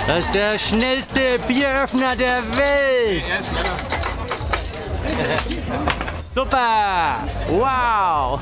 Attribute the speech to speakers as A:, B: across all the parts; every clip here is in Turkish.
A: Das ist der schnellste Bieröffner der Welt. Super! Wow!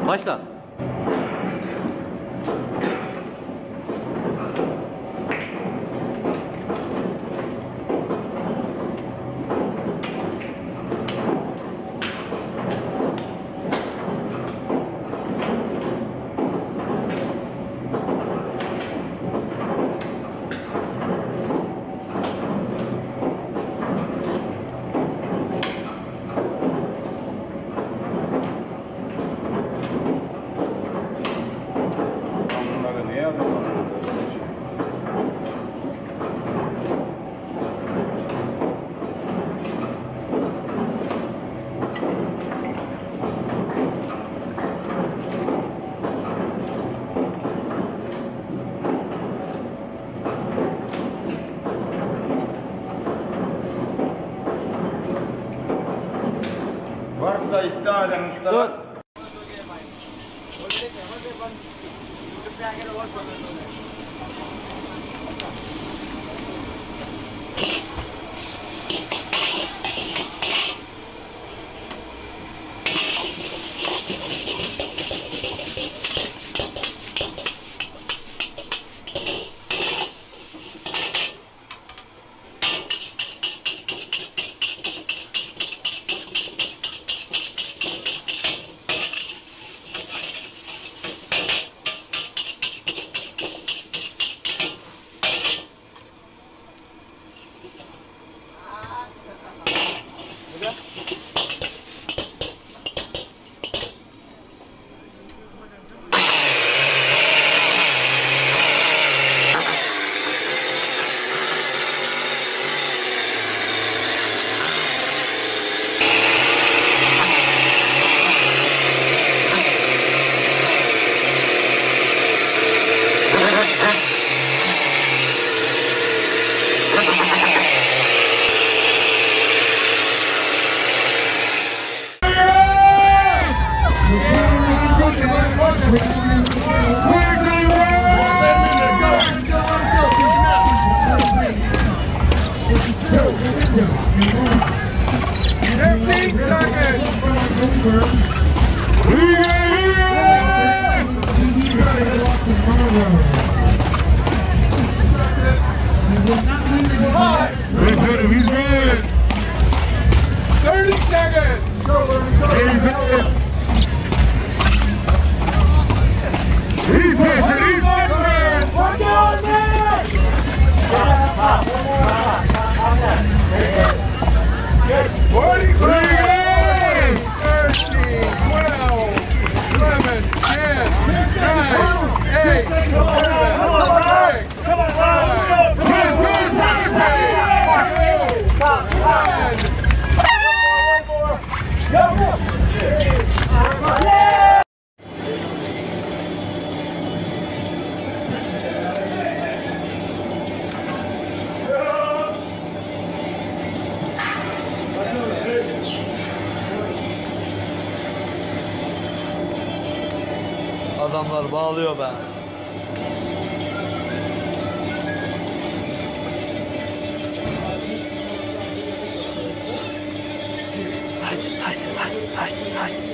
A: Başla.
B: Varsa iddia eden ustalar.
C: He's good.
D: 30 seconds.
C: He's pushing. He's pushing.
D: We're doing this. 43, 13, 12, 11, 10, 9, 8, 7, 6, 5, 4, 3, 2, 1.
E: Adamlar bağlıyor be. Haydi.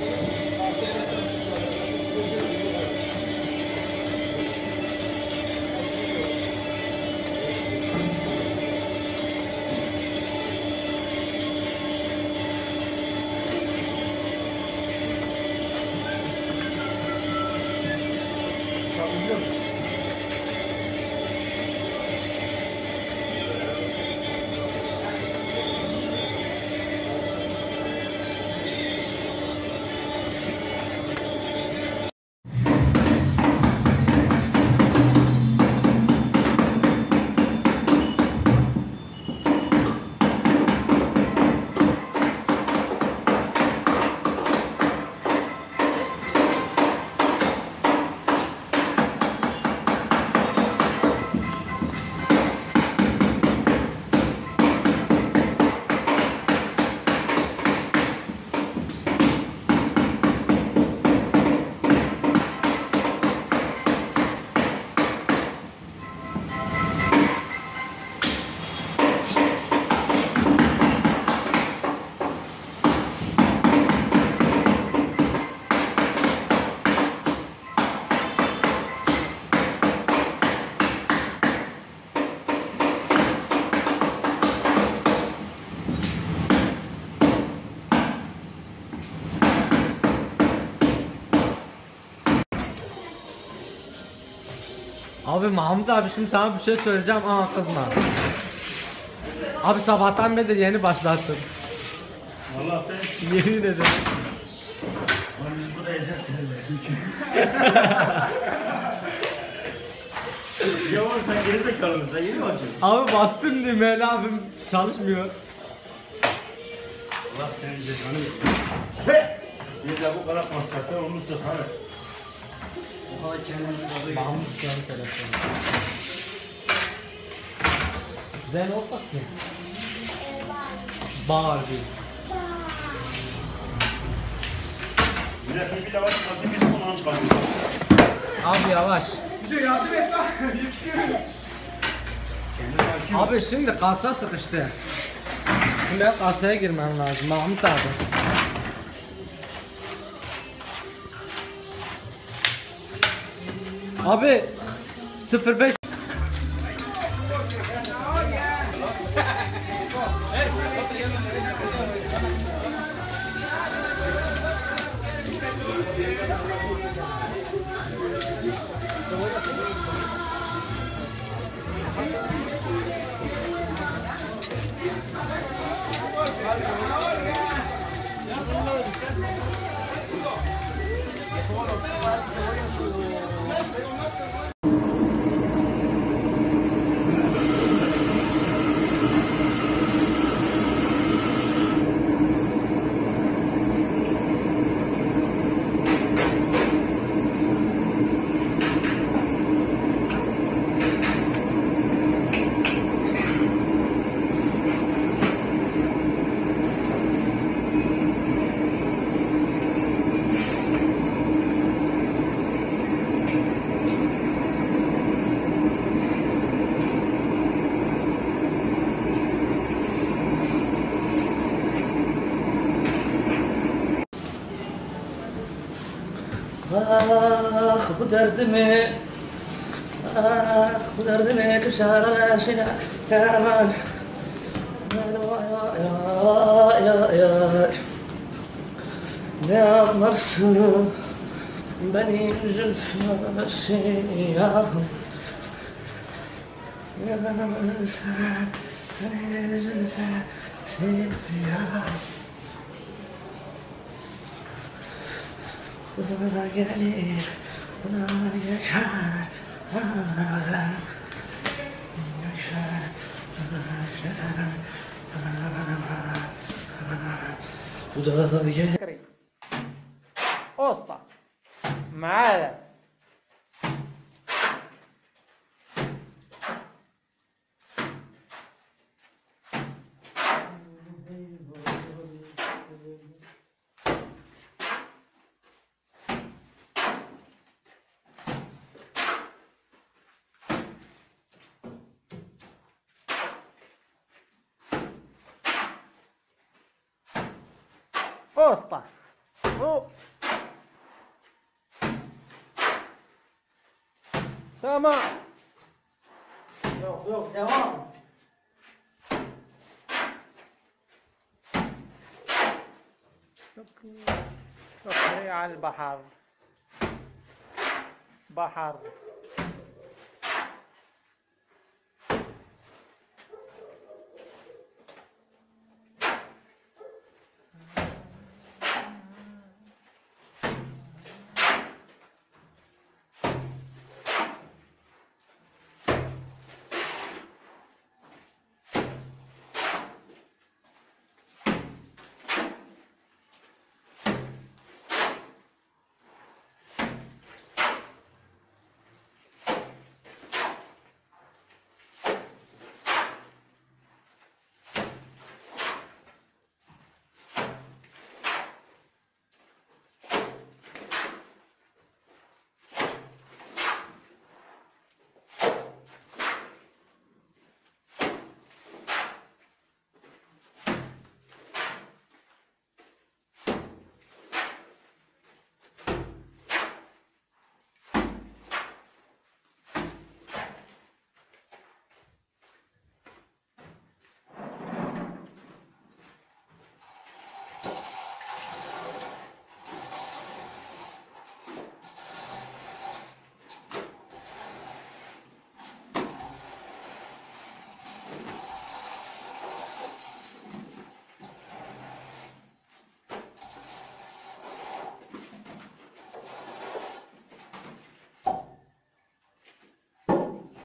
A: Abi Mahmut abi şimdi sana bir şey söyleyeceğim ama kızma. Abi sabahtan beri yeni başlattın.
B: Allah'tan.
A: Yemin ederim.
B: Biz burada yiyeceğiz. Ya oğlum sen gerizekalı mısın? Sen yeni mi açıyorsun?
A: Abi bastım diye Mehmet abim çalışmıyor.
B: Allah senin cezanı bir de bu kadar konuşarsan olursa sana. Bu kadar kendimizi alıyor.
A: Mahmut senin telefonu. Zen olsak ki. Barbie.
B: Bir de bir de var. Bir de onu anlatmak.
A: Abi yavaş.
D: Bize yardım et lan. Yetişiyorum.
A: Abi şimdi kasa sıkıştı. Şimdi kasaya girmem lazım Mahmut abi. Abi 05
F: Ah bu derdimi, ah bu derdimi kışara şina kervan. Ne anlarsın beni üzülme siyahım. Ne anlarsın beni üzülme siyahım. Buna gelir, buna geçer, bu da gelir.
A: Osta. Mala. Osta. Oh. Tamam.
F: Yok yok devam.
A: شكري على البحر. بحر.